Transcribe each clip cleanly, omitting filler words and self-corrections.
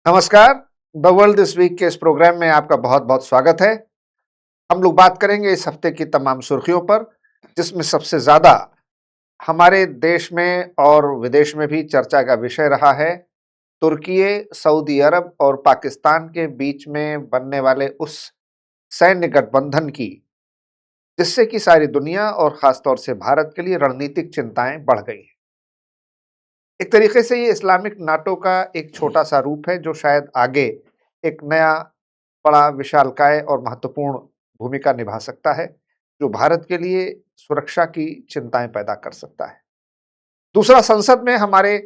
नमस्कार। The world this week के इस प्रोग्राम में आपका बहुत बहुत स्वागत है। हम लोग बात करेंगे इस हफ्ते की तमाम सुर्खियों पर, जिसमें सबसे ज्यादा हमारे देश में और विदेश में भी चर्चा का विषय रहा है तुर्की, सऊदी अरब और पाकिस्तान के बीच में बनने वाले उस सैन्य गठबंधन की, जिससे कि सारी दुनिया और खासतौर से भारत के लिए रणनीतिक चिंताएं बढ़ गई हैं। एक तरीके से ये इस्लामिक नाटो का एक छोटा सा रूप है, जो शायद आगे एक नया बड़ा विशालकाय और महत्वपूर्ण भूमिका निभा सकता है, जो भारत के लिए सुरक्षा की चिंताएं पैदा कर सकता है। दूसरा, संसद में हमारे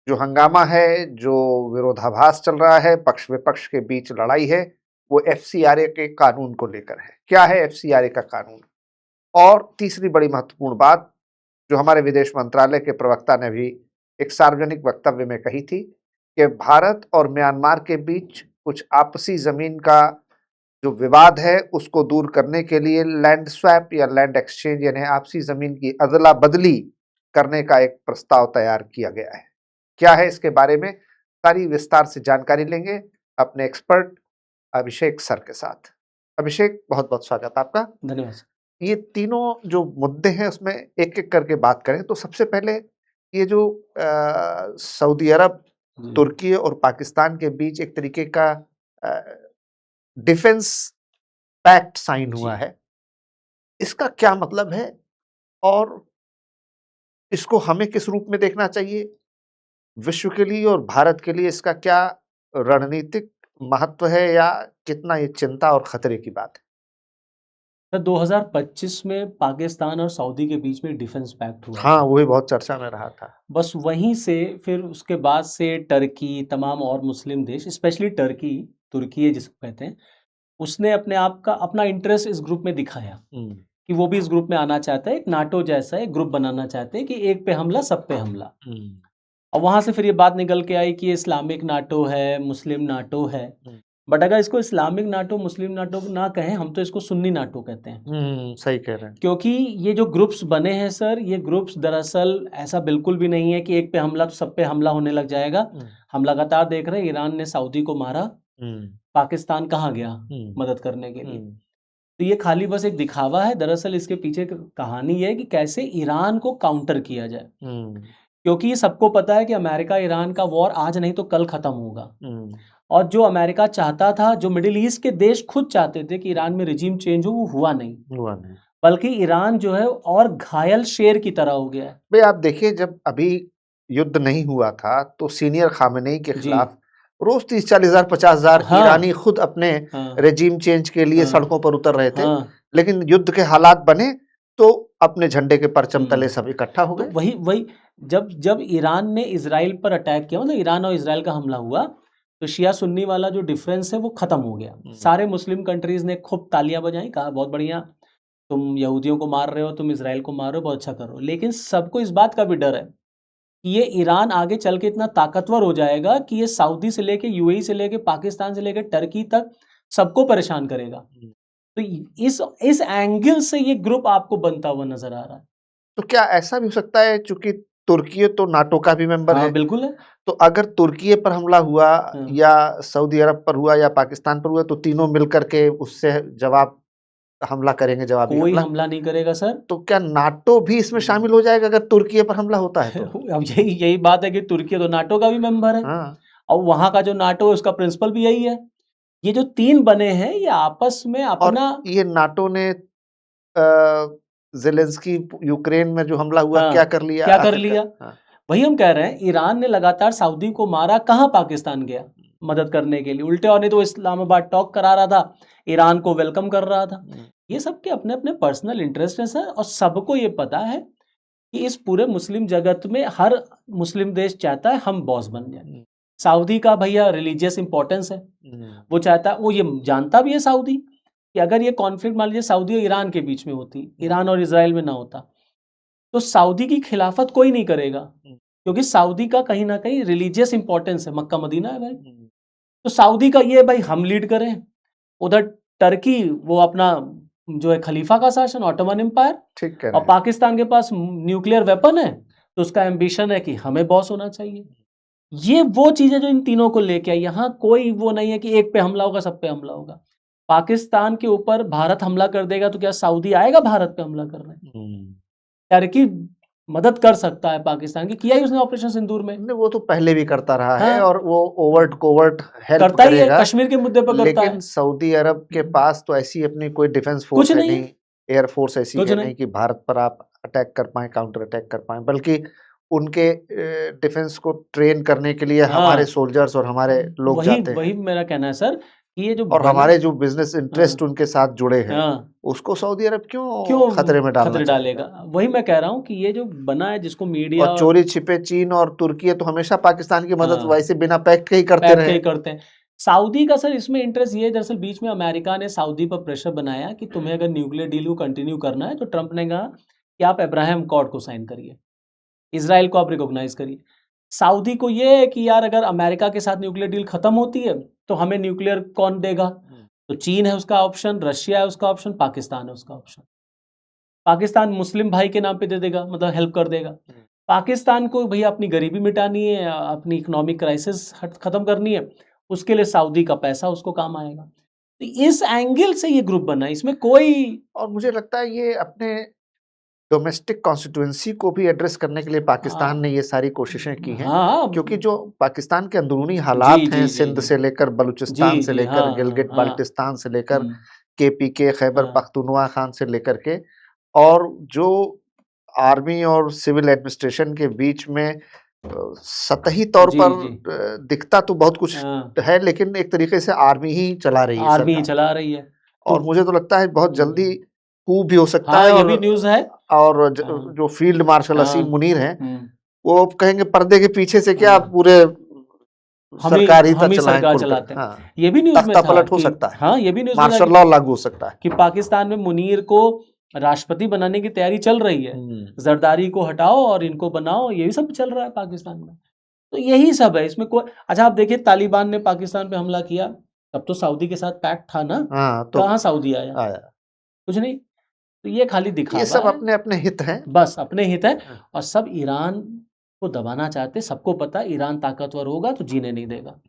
जो हंगामा है, जो विरोधाभास चल रहा है, पक्ष विपक्ष के बीच लड़ाई है, वो एफसीआरए के कानून को लेकर है। क्या है एफसीआरए का कानून? और तीसरी बड़ी महत्वपूर्ण बात, जो हमारे विदेश मंत्रालय के प्रवक्ता ने भी एक सार्वजनिक वक्तव्य में कही थी, कि भारत और म्यांमार के बीच कुछ आपसी जमीन का जो विवाद है, उसको दूर करने के लिए लैंड स्वैप या लैंड एक्सचेंज यानी आपसी जमीन की अदला बदली करने का एक प्रस्ताव तैयार किया गया है। क्या है इसके बारे में सारी विस्तार से जानकारी लेंगे अपने एक्सपर्ट अभिषेक सर के साथ। अभिषेक, बहुत बहुत स्वागत आपका। धन्यवाद सर। ये तीनों जो मुद्दे हैं उसमें एक एक करके बात करें तो सबसे पहले ये जो सऊदी अरब, जी, तुर्की और पाकिस्तान के बीच एक तरीके का डिफेंस पैक्ट साइन जी। हुआ है, इसका क्या मतलब है और इसको हमें किस रूप में देखना चाहिए? विश्व के लिए और भारत के लिए इसका क्या रणनीतिक महत्व है, या कितना ये चिंता और खतरे की बात है? सर 2025 में पाकिस्तान और सऊदी के बीच में डिफेंस पैक्ट हुआ हाँ, था। वो भी बहुत चर्चा में रहा था। बस वहीं से फिर उसके बाद से टर्की, तमाम और मुस्लिम देश, स्पेशली टर्की, तुर्की है जिसको कहते हैं, उसने अपने आप का अपना इंटरेस्ट इस ग्रुप में दिखाया हम्म, कि वो भी इस ग्रुप में आना चाहता है। एक नाटो जैसा एक ग्रुप बनाना चाहते हैं कि एक पे हमला, सब पे हमला। हम्म, और वहाँ से फिर ये बात निकल के आई कि ये इस्लामिक नाटो है, मुस्लिम नाटो है। हम्म, बट अगर इसको इस्लामिक नाटो, मुस्लिम नाटो ना कहें, हम तो इसको सुन्नी नाटो कहते हैं। सही कह रहे हैं। क्योंकि ये जो ग्रुप्स बने हैं सर, ये ग्रुप्स दरअसल ऐसा बिल्कुल भी नहीं है कि एक पे हमला तो सब पे हमला होने लग जाएगा। हम लगातार देख रहे हैं ईरान ने सऊदी को मारा, हम्म, पाकिस्तान कहाँ गया हम्म, मदद करने के लिए। हम्म, तो ये खाली बस एक दिखावा है। दरअसल इसके पीछे कहानी ये है कि कैसे ईरान को काउंटर किया जाए। हम्म, क्योंकि ये सबको पता है कि अमेरिका ईरान का वॉर आज नहीं तो कल खत्म होगा। हम्म, और जो अमेरिका चाहता था, जो मिडिल ईस्ट के देश खुद चाहते थे कि ईरान में रिजीम चेंज हो, वो हुआ नहीं। हुआ नहीं। बल्कि ईरान जो है और घायल शेर की तरह हो गया है। भाई आप देखिए, जब अभी युद्ध नहीं हुआ था तो सीनियर खामेनेई के जी। खिलाफ रोज 30-40 हजार 50 हजार ईरानी हाँ, खुद अपने हाँ, रेजिम चेंज के लिए हाँ, सड़कों पर उतर रहे थे। हाँ। लेकिन युद्ध के हालात बने तो अपने झंडे के परचम तले सब इकट्ठा हो तो गए। वही वही जब जब ईरान ने इज़राइल पर अटैक किया, मतलब ईरान और इज़राइल का हमला हुआ, तो शिया सुन्नी वाला जो डिफरेंस है वो खत्म हो गया। सारे मुस्लिम कंट्रीज़ ने खूब तालियां बजाई, कहा बहुत बढ़िया, तुम यहूदियों को मार रहे हो, तुम इज़राइल को मार रहे हो, बहुत अच्छा कर रहे हो। लेकिन सबको इस बात का भी डर है कि ये ईरान आगे चल के इतना ताकतवर हो जाएगा कि ये सऊदी से लेके, यूएई से लेके, पाकिस्तान से लेके टर्की तक सबको परेशान करेगा। तो इस एंगल से ये ग्रुप आपको बनता हुआ नजर आ रहा है। तो क्या ऐसा भी हो सकता है, चूंकि तुर्की तो नाटो का भी मेंबर हाँ, है, बिल्कुल है। तो अगर तुर्की पर हमला हुआ हाँ। या सऊदी अरब पर हुआ या पाकिस्तान पर हुआ तो तीनों मिलकर के उससे जवाब हमला करेंगे, जवाबी कोई हमला। हमला नहीं करेगा सर। तो क्या नाटो भी इसमें शामिल हो जाएगा अगर तुर्की पर हमला होता है तो? अब यही यही बात है कि तुर्की तो नाटो का भी मेंबर है, हाँ। और वहां का जो नाटो है उसका प्रिंसिपल भी यही है। ये जो तीन बने हैं, ये आपस में और अपना। ये नाटो ने जेलेंस्की यूक्रेन में जो हमला हुआ क्या हाँ, कर लिया क्या कर आखिरकार? लिया? हाँ। वही हम कह रहे हैं, ईरान ने लगातार सऊदी को मारा, कहाँ पाकिस्तान गया मदद करने के लिए? उल्टे, और नहीं तो इस्लामाबाद टॉक करा रहा था, ईरान को वेलकम कर रहा था। ये सबके अपने अपने पर्सनल इंटरेस्ट है सर, और सबको ये पता है कि इस पूरे मुस्लिम जगत में हर मुस्लिम देश चाहता है हम बॉस बन जाए। सऊदी का भैया रिलीजियस इंपॉर्टेंस है, वो चाहता है, वो ये जानता भी है सऊदी कि अगर ये कॉन्फ्लिक्ट मान लीजिए सऊदी और ईरान के बीच में होती, ईरान और इसराइल में ना होता, तो सऊदी की खिलाफत कोई नहीं करेगा। क्योंकि सऊदी का कहीं ना कहीं रिलीजियस इंपॉर्टेंस है, मक्का मदीना है भाई। तो सऊदी का ये भाई हम लीड करें, उधर टर्की वो अपना जो है खलीफा का शासन, ऑटोमन एम्पायर, ठीक कह रहे और हैं। पाकिस्तान के पास न्यूक्लियर वेपन है, तो उसका एम्बिशन है कि हमें बॉस होना चाहिए। ये वो चीज है जो इन तीनों को लेके आई। यहाँ कोई वो नहीं है कि एक पे हमला होगा सब पे हमला होगा। पाकिस्तान के ऊपर भारत हमला कर देगा तो क्या सऊदी आएगा भारत पे हमला करने? टर्की मदद कर सकता है पाकिस्तान की, किया ही उसने ऑपरेशन सिंदूर में। नहीं, वो तो पहले भी करता रहा है हाँ, और वो ओवर्ट कोवर्ट हेल्प करता ही है, करेगा, कश्मीर के मुद्दे पर करता लेकिन है। सऊदी अरब के पास तो ऐसी अपनी कोई डिफेंस कुछ फोर्स है नहीं है, नहीं, एयर फोर्स ऐसी कुछ है नहीं। नहीं कि भारत पर आप अटैक कर पाए, काउंटर अटैक कर पाए, बल्कि उनके डिफेंस को ट्रेन करने के लिए हमारे हाँ, सोल्जर्स और हमारे लोग वही जाते हैं, वही मेरा कहना है सर कि ये जो और बना, हमारे जो बिजनेस हाँ, इंटरेस्ट उनके साथ जुड़े हैं, हाँ, उसको सऊदी अरब क्यों क्यों खतरे में डालना खतरे चाहेगा? डालेगा? वही मैं कह रहा हूँ कि ये जो बना है जिसको मीडिया और चोरी छिपे चीन और तुर्की तो हमेशा पाकिस्तान की मदद हाँ, वैसे बिना पैक्ट के ही करते पैक्ट रहे। ही करते हैं। सऊदी का सर इसमें इंटरेस्ट ये है, दरअसल बीच में अमेरिका ने सऊदी पर प्रेशर बनाया कि तुम्हें अगर न्यूक्लियर डील को कंटिन्यू करना है तो ट्रंप ने कहा कि आप अब्राहम अकॉर्ड को साइन करिए, इसराइल को आप रिकॉग्नाइज करिए। सऊदी को ये है कि यार अगर अमेरिका के साथ न्यूक्लियर डील खत्म होती है तो हमें न्यूक्लियर कौन देगा? तो चीन है उसका ऑप्शन, रशिया है उसका ऑप्शन, पाकिस्तान है उसका ऑप्शन। पाकिस्तान मुस्लिम भाई के नाम पे दे देगा, मतलब हेल्प कर देगा। पाकिस्तान को भैया अपनी गरीबी मिटानी है, अपनी इकोनॉमिक क्राइसिस खत्म करनी है, उसके लिए सऊदी का पैसा उसको काम आएगा। तो इस एंगल से ये ग्रुप बना है, इसमें कोई, और मुझे लगता है ये अपने डोमेस्टिक कॉन्स्टिट्यूएंसी को भी एड्रेस करने के लिए पाकिस्तान ने ये सारी कोशिशें की हैं, हाँ, क्योंकि जो पाकिस्तान के अंदरूनी जी हालात हैं, जी जी सिंध जी से लेकर बलूचिस्तान जी से जी, लेकर हाँ गिलगिट हाँ बाल्टिस्तान से लेकर हम्म, केपीके खैबर हाँ, पख्तूनवा खान से लेकर के, और जो आर्मी और सिविल एडमिनिस्ट्रेशन के बीच में सतही तौर जी पर जी, दिखता तो बहुत कुछ हाँ, है, लेकिन एक तरीके से आर्मी ही चला रही है आर्मी ही सरकार, चला रही है। तो और मुझे तो लगता है बहुत जल्दी coup भी हो सकता हाँ, है। ये भी न्यूज़ है। और हाँ, जो फील्ड मार्शल हाँ, असीम मुनीर हैं, हम्म, वो कहेंगे पर्दे के पीछे से क्या हाँ, पूरे सरकार ही हम ही चलाएं सरकार खुलकर। चलाते हैं। हाँ, ये भी न्यूज़ में तख्ता था पलट हो कि, सकता है, हाँ, ये भी न्यूज़ में था मार्शल लॉ लागू हो सकता है। कि पाकिस्तान में मुनीर को राष्ट्रपति बनाने की तैयारी चल रही है, जरदारी को हटाओ और इनको बनाओ, ये भी सब चल रहा है पाकिस्तान में। तो यही सब है, इसमें कोई, अच्छा आप देखिए तालिबान ने पाकिस्तान पे हमला किया, तब तो सऊदी के साथ पैक्ट था ना, हाँ, तो कहाँ सऊदी आया? आया। कुछ नहीं। तो ये खाली ये दिखावा सब है, अपने अपने हित हैं। बस अपने हित है, हाँ, और सब ईरान को दबाना चाहते, सबको पता है ईरान ताकतवर होगा तो जीने नहीं देगा।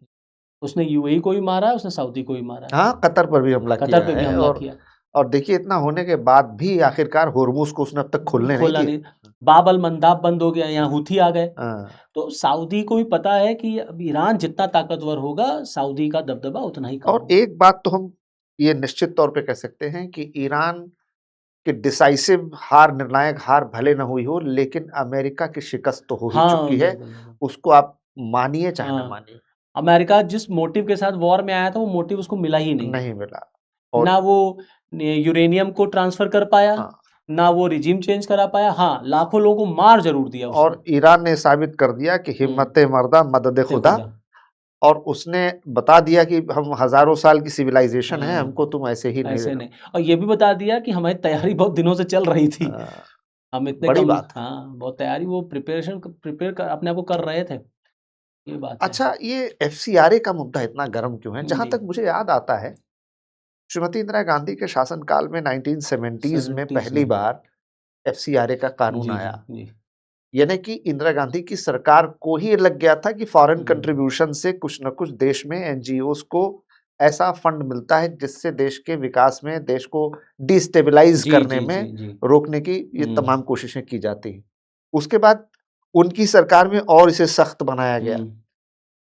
उसने यूएई को भी मारा है, उसने सऊदी को भी मारा है, हाँ, कतर पर भी हमला कतर किया पे भी है, हमला किया, और देखिए इतना होने के बाद भी आखिरकार होर्मुज को उसने अब तक खोलने नहीं खोला दिया। नहीं। बाब अल मंदाब बंद हो गया, यहाँ हुथी आ गए। हाँ, तो सऊदी को भी पता है कि अब ईरान जितना ताकतवर होगा सऊदी का दबदबा उतना ही कम और होगा। एक बात तो हम ये निश्चित तौर पे कह सकते हैं कि ईरान कि डिसाइसिव हार, निर्णायक हार भले न हुई हो, लेकिन अमेरिका की शिकस्त तो हो ही हाँ, चुकी है, बिल्कुल बिल्कुल। उसको आप मानिए चाहे ना हाँ, मानिए, अमेरिका जिस मोटिव के साथ वॉर में आया था वो मोटिव उसको मिला ही नहीं। नहीं मिला। और ना वो यूरेनियम को ट्रांसफर कर पाया, हाँ, ना वो रिजीम चेंज करा पाया। हाँ, लाखों लोगों को मार जरूर दिया और उसने। ईरान ने साबित कर दिया कि हिम्मत मर्दा मदद ते खुदा, खुदा। और उसने बता दिया कि हम हजारों साल की सिविलाइजेशन है, हमको तुम ऐसे ही नहीं ऐसे देना। नहीं, और ये भी बता दिया कि हमारी तैयारी बहुत दिनों से चल रही थी, हाँ, हम इतने बड़ी कम, बात है। हाँ, बहुत तैयारी, वो प्रिपेयर कर अपने आप को कर रहे थे, ये बात है। अच्छा, ये एफसीआरए का मुद्दा इतना गर्म क्यों है? जहां जी, तक मुझे याद आता है, श्रीमती इंदिरा गांधी के शासनकाल में 1970s में 70s पहली में। बार एफसीआरए का कानून जी, जी, आया। जी। यानी कि इंदिरा गांधी की सरकार को ही लग गया था कि फॉरेन हम्म, कंट्रीब्यूशन से कुछ न कुछ देश में एनजीओस को ऐसा फंड मिलता है जिससे देश के विकास में, देश को डिस्टेबलाइज जी, करने जी, जी, में जी। रोकने की ये हम्म, तमाम कोशिशें की जाती हैं। उसके बाद उनकी सरकार में और इसे सख्त बनाया गया। हम्म,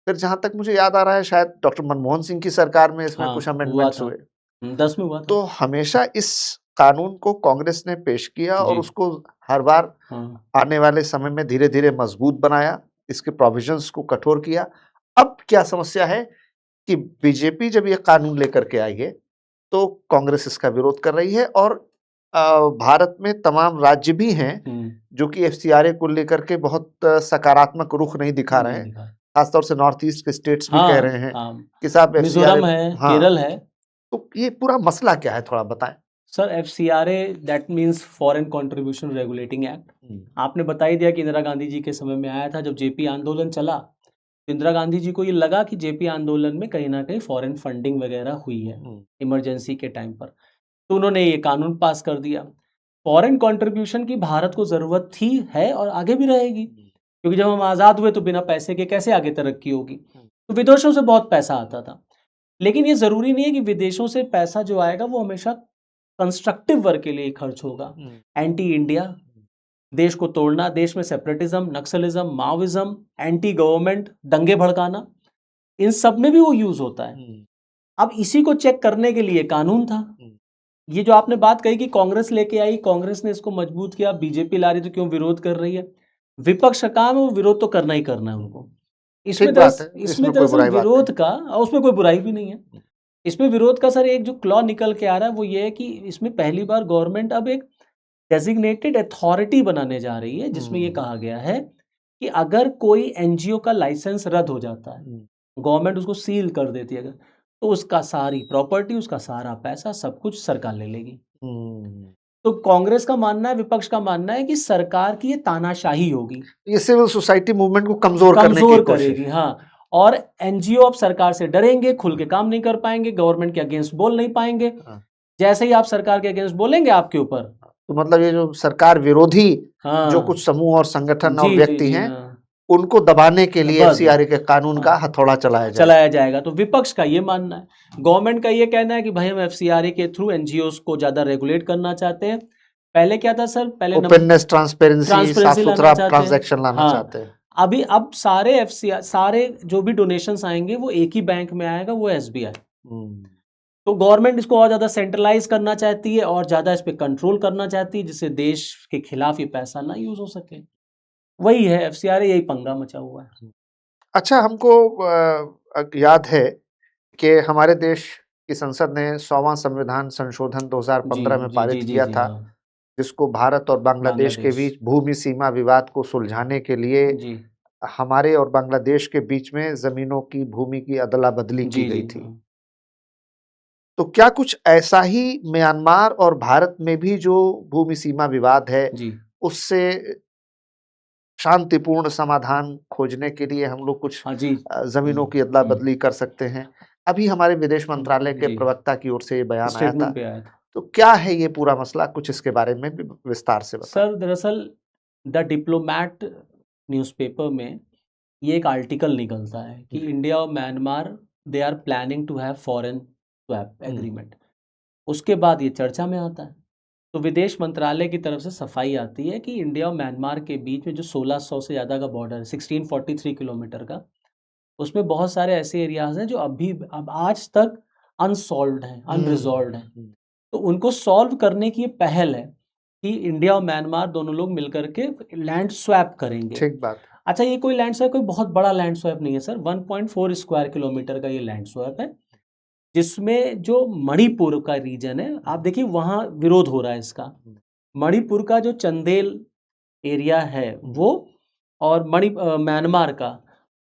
फिर जहां तक मुझे याद आ रहा है, शायद डॉक्टर मनमोहन सिंह की सरकार में इसमें कुछ हाँ, हुआ अमेंडमेंट्स था। हुए। 10 में हुआ था। तो हमेशा इस कानून को कांग्रेस ने पेश किया और जी, उसको हर बार हाँ, आने वाले समय में धीरे-धीरे मजबूत बनाया, इसके प्रोविजंस को कठोर किया। अब क्या समस्या है कि बीजेपी जब ये कानून लेकर के आई है, तो कांग्रेस इसका विरोध कर रही है, और भारत में तमाम राज्य भी हैं जो कि एफसीआरए को लेकर के बहुत सकारात्मक रुख नहीं दिखा रहे नहीं हैं। दिखा। खासतौर से नॉर्थ ईस्ट के स्टेट्स भी कह हाँ, रहे हैं हाँ, कि साहब एफसीआरए। मिजोरम है, हाँ, केरल है। तो ये पूरा मसला क्या है, थोड़ा बताएँ? Sir FCRA that means foreign contribution regulating act. हुँ, आपने बता ही दिया कि इंदिरा गांधी जी के समय में आया था, जब जेपी आंदोलन चला तो इंदिरा गांधी जी को ये लगा कि जेपी आंदोलन में कहीं ना कहीं फॉरेन फंडिंग वगैरह हुई है हुँ, इमरजेंसी के टाइम पर, तो उन्होंने ये कानून पास कर दिया। फॉरेन कंट्रीब्यूशन की भारत को ज़रूरत थी, है और आगे भी रहेगी। क्योंकि जब हम आज़ाद हुए तो बिना पैसे के कैसे आगे तरक्की होगी, तो विदेशों से बहुत पैसा आता था। लेकिन ये ज़रूरी नहीं है कि विदेशों से पैसा जो आएगा वो हमेशा कंस्ट्रक्टिव वर्क के लिए खर्च होगा। एंटी इंडिया, देश को तोड़ना, देश में separatism, Naxalism, Maoism, anti government, दंगे भड़काना, इन सब में भी वो यूज होता है। अब इसी को चेक करने के लिए कानून था। ये जो आपने बात कही कि कांग्रेस लेके आई, कांग्रेस ने इसको मजबूत किया, बीजेपी ला रही तो क्यों विरोध कर रही है? विपक्ष का काम है, वो विरोध तो करना ही करना है उनको। इसमें ठीक बात है, इसमें इसमें कोई दरअसल बुराई बात विरोध का, और उसमें कोई बुराई भी नहीं है। इसमें विरोध का सर एक जो क्लॉ निकल के आ रहा है वो ये है कि इसमें पहली बार गवर्नमेंट अब एक डेजिग्नेटेड अथॉरिटी बनाने जा रही है, जिसमें ये कहा गया है कि अगर कोई एनजीओ का लाइसेंस रद्द हो जाता है, गवर्नमेंट उसको सील कर देती है अगर, तो उसका सारी प्रॉपर्टी, उसका सारा पैसा, सब कुछ सरकार ले लेगी। तो कांग्रेस का मानना है, विपक्ष का मानना है कि सरकार की ये तानाशाही होगी, ये सिविल सोसाइटी मूवमेंट को कमजोर करने की कमजोर कोशिश। करेगी। हाँ, और एनजीओ अब सरकार से डरेंगे, खुल के काम नहीं कर पाएंगे, गवर्नमेंट के अगेंस्ट बोल नहीं पाएंगे। जैसे ही आप सरकार के अगेंस्ट बोलेंगे आपके ऊपर, तो मतलब ये जो सरकार विरोधी हाँ, जो कुछ समूह और संगठन और जी व्यक्ति जी, हैं, हाँ, उनको दबाने के लिए बस, एफसीआरए के कानून का हाँ, हथौड़ा चलाया जाएगा। तो विपक्ष का ये मानना है। गवर्नमेंट का ये कहना है कि भाई हम एफसीआरए के थ्रू एनजीओस को ज्यादा रेगुलेट करना चाहते हैं। पहले क्या था सर, पहले ओपननेस, ट्रांसपेरेंसी, साफ ट्रांसपेरेंसी सुथरा लाना चाहते हैं। ट्रांजैक्शन लाना हाँ, चाहते हैं। अभी अब सारे एफसीआर, सारे जो भी डोनेशंस आएंगे वो एक ही बैंक में आएगा, वो एसबीआई। तो गवर्नमेंट इसको और ज्यादा सेंट्रलाइज करना चाहती है और ज्यादा इस पे कंट्रोल करना चाहती है, जिससे देश के खिलाफ ये पैसा ना यूज हो सके। वही है एफसीआरए, यही पंगा मचा हुआ है। अच्छा, हमको याद है कि हमारे देश की संसद ने 100वां संविधान संशोधन 2015 में पारित किया था, जिसको भारत और बांग्लादेश के बीच भूमि सीमा विवाद को सुलझाने के लिए हमारे और बांग्लादेश के बीच में जमीनों की, भूमि की अदला बदली की गई थी। तो क्या कुछ ऐसा ही म्यांमार और भारत में भी जो भूमि सीमा विवाद है, उससे शांतिपूर्ण समाधान खोजने के लिए हम लोग कुछ जमीनों की अदला बदली कर सकते हैं? अभी हमारे विदेश मंत्रालय के प्रवक्ता की ओर से ये बयान आया था, तो क्या है ये पूरा मसला, कुछ इसके बारे में भी विस्तार से बताएं। सर, दरअसल द डिप्लोमैट न्यूज़पेपर में ये एक आर्टिकल निकलता है कि इंडिया और Myanmar they are planning to have foreign swap agreement. उसके बाद ये चर्चा में आता है, तो विदेश मंत्रालय की तरफ से सफाई आती है कि इंडिया और म्यांमार के बीच में जो 1600 से ज़्यादा का बॉर्डर है, 1643 किलोमीटर का, उसमें बहुत सारे ऐसे एरियाज हैं जो अब आज तक अनसॉल्व्ड हैं, अनरिजॉल्व्ड हैं। तो उनको सॉल्व करने की ये पहल है कि इंडिया और म्यांमार दोनों लोग मिलकर के लैंड स्वैप करेंगे। ठीक बात। अच्छा, ये कोई लैंड स्वैप कोई बहुत बड़ा लैंड स्वैप नहीं है सर, 1.4 स्क्वायर किलोमीटर का ये लैंड स्वैप है, जिसमें जो मणिपुर का रीजन है, आप देखिए वहाँ विरोध हो रहा है इसका। मणिपुर का जो चंदेल एरिया है वो, और म्यांमार का,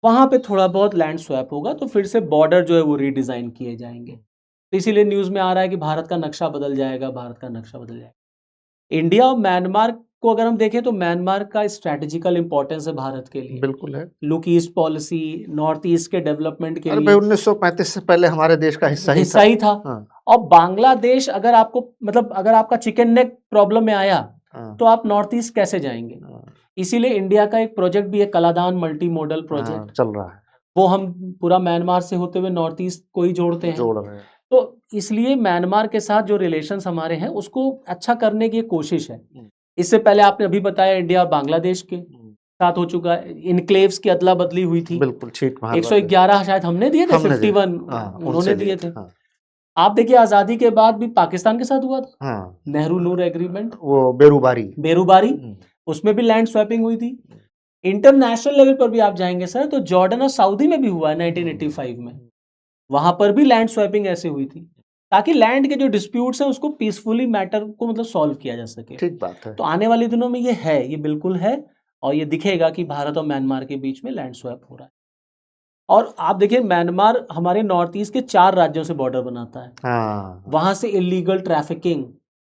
वहाँ पे थोड़ा बहुत लैंड स्वैप होगा, तो फिर से बॉर्डर जो है वो रीडिज़ाइन किए जाएंगे। तो इसीलिए न्यूज़ में आ रहा है कि भारत का नक्शा बदल जाएगा, भारत का नक्शा बदल जाएगा। इंडिया और म्यांमार को अगर हम देखें तो म्यांमार का स्ट्रैटेजिकल इंपॉर्टेंस है भारत के लिए, बिल्कुल है। Look east policy, north east के डेवलपमेंट के लिए। 1935 से पहले हमारे देश का हिस्सा ही था। हाँ। और बांग्लादेश, अगर आपको मतलब अगर आपका चिकन नेक प्रॉब्लम में आया तो आप नॉर्थ ईस्ट कैसे जाएंगे? इसीलिए इंडिया का एक प्रोजेक्ट भी है, कलादान मल्टी मॉडल प्रोजेक्ट चल रहा है, वो हम पूरा म्यांमार से होते हुए नॉर्थ ईस्ट को ही जोड़ रहे हैं। तो इसलिए म्यांमार के साथ जो रिलेशंस हमारे हैं उसको अच्छा करने की कोशिश है। इससे पहले आपने अभी बताया इंडिया और बांग्लादेश के साथ हो चुका है, इनक्लेव्स की अदला बदली हुई थी। बिल्कुल, 111 शायद हमने दिए थे, 51 उन्होंने दिए थे। आप देखिए आजादी के बाद भी पाकिस्तान के साथ हुआ था, नेहरू नूर एग्रीमेंट, वो बेरूबारी, उसमें भी लैंड स्वैपिंग हुई थी। इंटरनेशनल लेवल पर भी आप जाएंगे सर तो जॉर्डन और सऊदी में भी हुआ है 1985 में, वहां पर भी लैंड स्वैपिंग ऐसे हुई थी, ताकि लैंड के जो डिस्प्यूट्स हैं उसको पीसफुली मैटर को मतलब सॉल्व किया जा सके। ठीक बात है। तो आने वाले दिनों में ये है, ये बिल्कुल है, और ये दिखेगा कि भारत और म्यांमार के बीच में लैंड स्वैप हो रहा है। और आप देखिए म्यांमार हमारे नॉर्थ ईस्ट के 4 राज्यों से बॉर्डर बनाता है। वहां से illegal trafficking,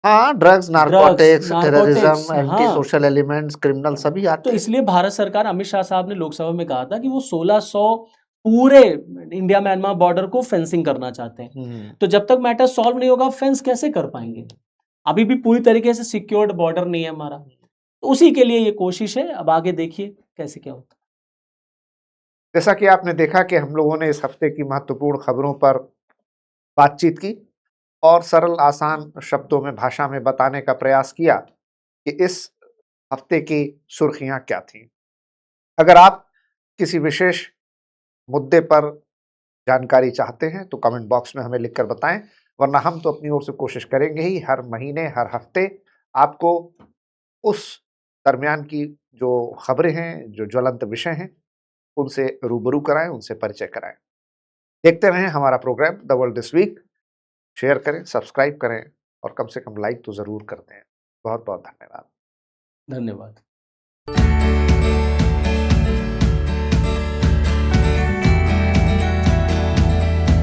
drugs, narcotics, terrorism, anti social elements, criminal सभी आते हैं। तो इसलिए भारत सरकार, अमित शाह साहब ने लोकसभा में कहा था कि वो 1600 पूरे इंडिया म्यांमार बॉर्डर को फेंसिंग करना चाहते हैं। तो जब तक मैटर सॉल्व नहीं होगा फेंस कैसे कर पाएंगे? अभी भी पूरी तरीके से सिक्योर्ड बॉर्डर नहीं है हमारा, तो उसी के लिए ये कोशिश है। अब आगे देखिए कैसे क्या होता? जैसा कि आपने देखा कि हम लोगों ने इस हफ्ते की महत्वपूर्ण खबरों पर बातचीत की और सरल आसान शब्दों में भाषा में बताने का प्रयास किया कि इस हफ्ते की सुर्खियां क्या थीं। अगर आप किसी विशेष मुद्दे पर जानकारी चाहते हैं तो कमेंट बॉक्स में हमें लिखकर बताएं, वरना हम तो अपनी ओर से कोशिश करेंगे ही हर महीने हर हफ्ते आपको उस दरमियान की जो खबरें हैं, जो ज्वलंत विषय हैं, उनसे रूबरू कराएं, उनसे परिचय कराएं। देखते रहें हमारा programme the world this week. Share करें, सब्सक्राइब करें और कम से कम लाइक तो ज़रूर कर दें। बहुत बहुत धन्यवाद। धन्यवाद।